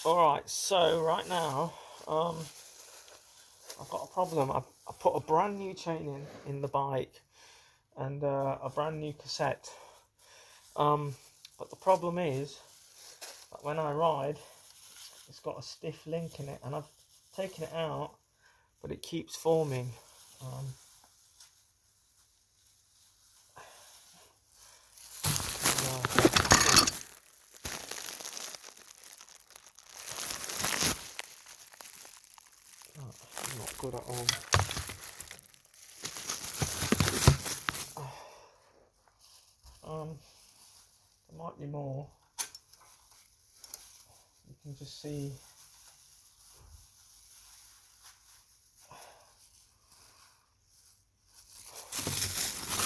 Alright, so right now, I've got a problem. I put a brand new chain in the bike and a brand new cassette. But the problem is that when I ride, it's got a stiff link in it, and I've taken it out, but it keeps forming. Um, yeah, not good at all. There might be more. You can just see.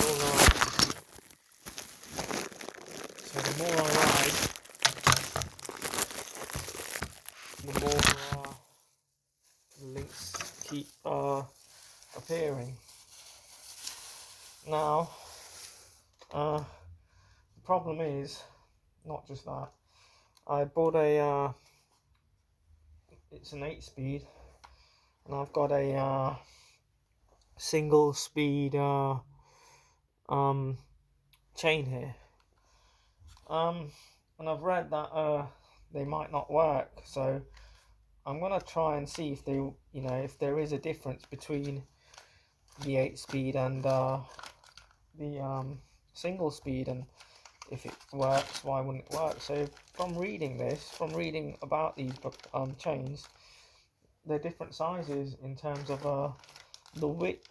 Alright. So the more I ride, the more links keep appearing. Now, the problem is not just that. I bought it's an 8-speed, and I've got a single speed chain here. And I've read that they might not work, so I'm gonna try and see if if there is a difference between the 8-speed and the single speed, and if it works, why wouldn't it work? So from reading about these chains, they're different sizes in terms of the width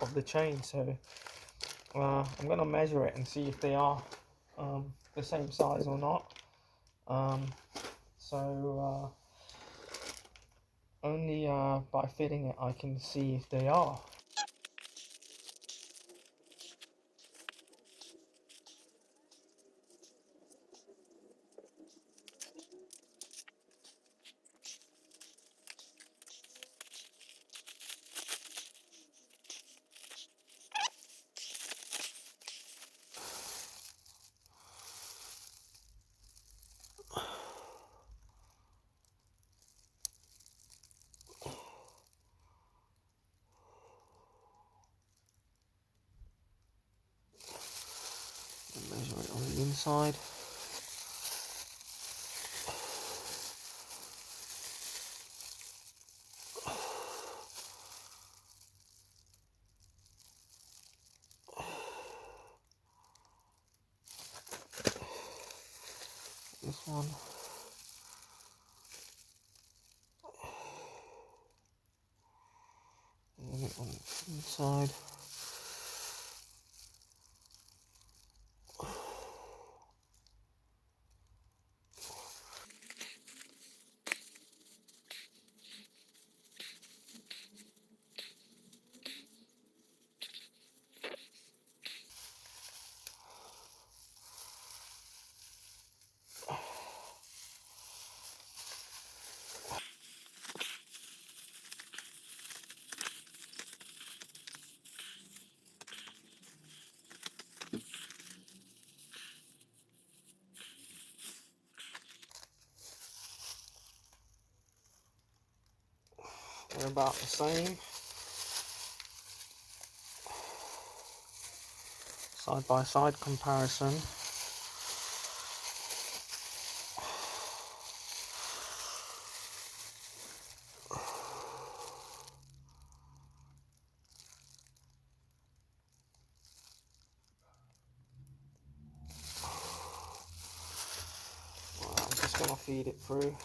of the chain. So I'm gonna measure it and see if they are the same size or not. So only by fitting it I can see if they are. Measure it on the inside. This one. And it on the inside. They're about the same. Side by side comparison. Well, I'm just gonna feed it through.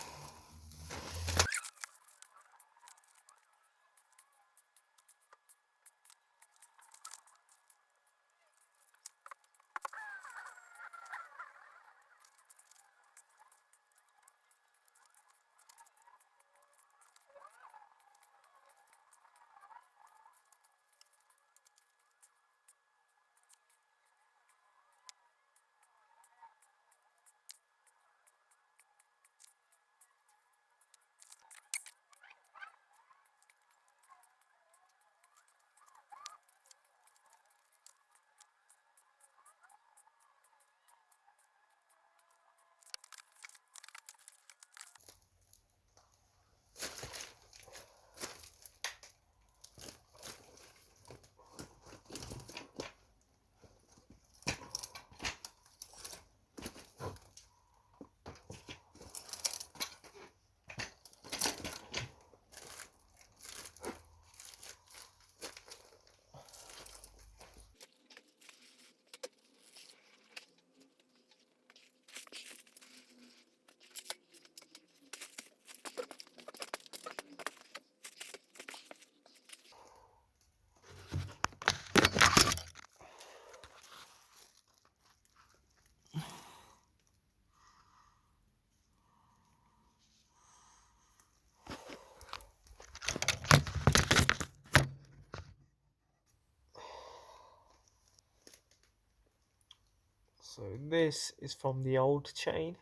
So this is from the old chain,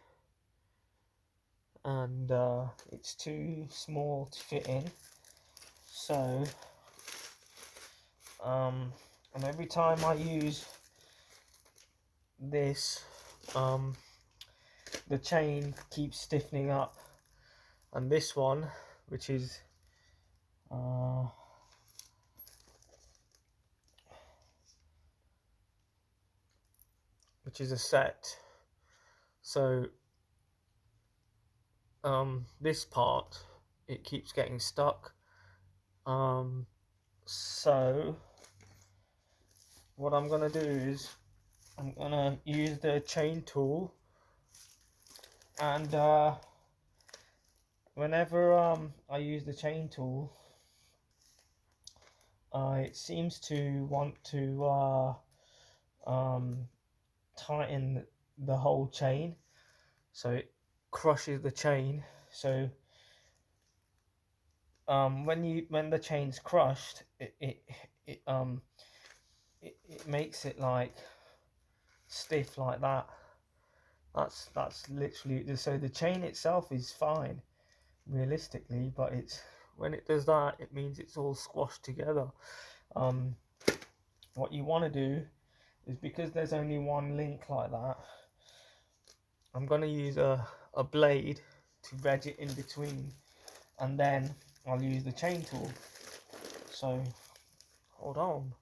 and it's too small to fit in. So and every time I use this, the chain keeps stiffening up, and this one, which is a set, so this part, it keeps getting stuck. So what I'm gonna do is I'm gonna use the chain tool, and whenever I use the chain tool, it seems to want to tighten the whole chain, so it crushes the chain. So when the chain's crushed, it makes it like stiff like that. That's literally, so the chain itself is fine realistically, but it's when it does that, it means it's all squashed together. What you want to do is, because there's only one link like that, I'm going to use a blade to wedge it in between, and then I'll use the chain tool. So hold on.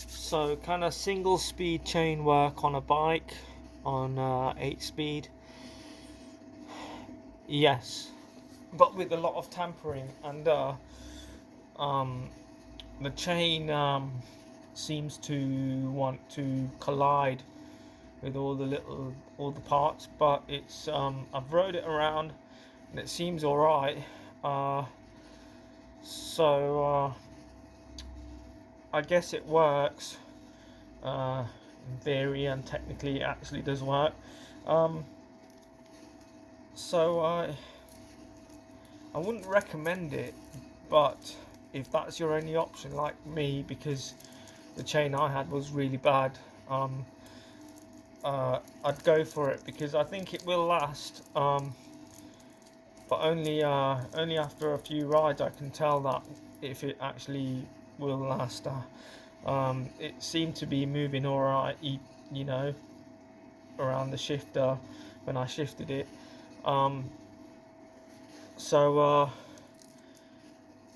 So kind of single speed chain work on a bike on 8 speed, yes, but with a lot of tampering, and the chain seems to want to collide with all the parts, but it's I've rode it around and it seems alright. So I guess it works in theory, and technically it actually does work. So I wouldn't recommend it, but if that's your only option, like me, because the chain I had was really bad, I'd go for it, because I think it will last, but only after a few rides I can tell that if it actually will last. It seemed to be moving alright, you know, around the shifter when I shifted it. So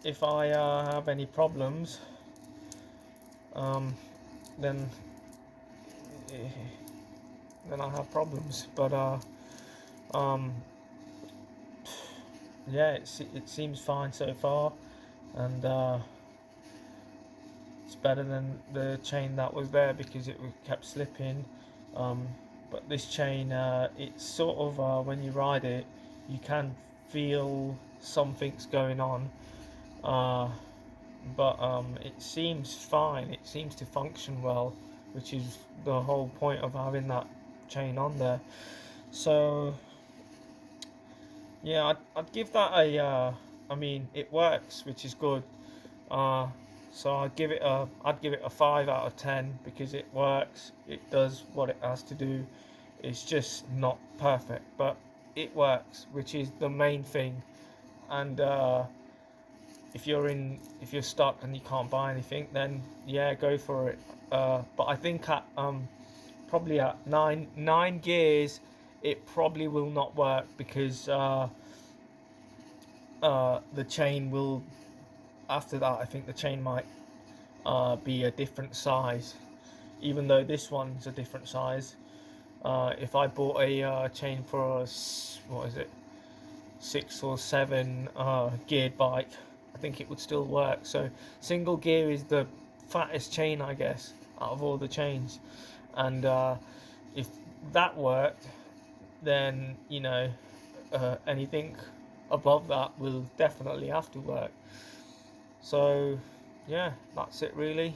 if I have any problems, then I have problems. But yeah, it seems fine so far, and it's better than the chain that was there, because it kept slipping. But this chain, it's sort of when you ride it, you can feel something's going on, but it seems fine. It seems to function well, which is the whole point of having that chain on there. So yeah, I'd give that a I mean, it works, which is good. So I'd give it a 5 out of 10 because it works. It does what it has to do. It's just not perfect, but it works, which is the main thing. And if you're stuck and you can't buy anything, then yeah, go for it. But I think at probably at nine gears, it probably will not work because the chain will. After that, I think the chain might be a different size, even though this one's a different size. If I bought a chain for a, what is it, 6 or 7 geared bike, I think it would still work. So single gear is the fattest chain, I guess, out of all the chains. And if that worked, then anything above that will definitely have to work. So yeah, that's it really.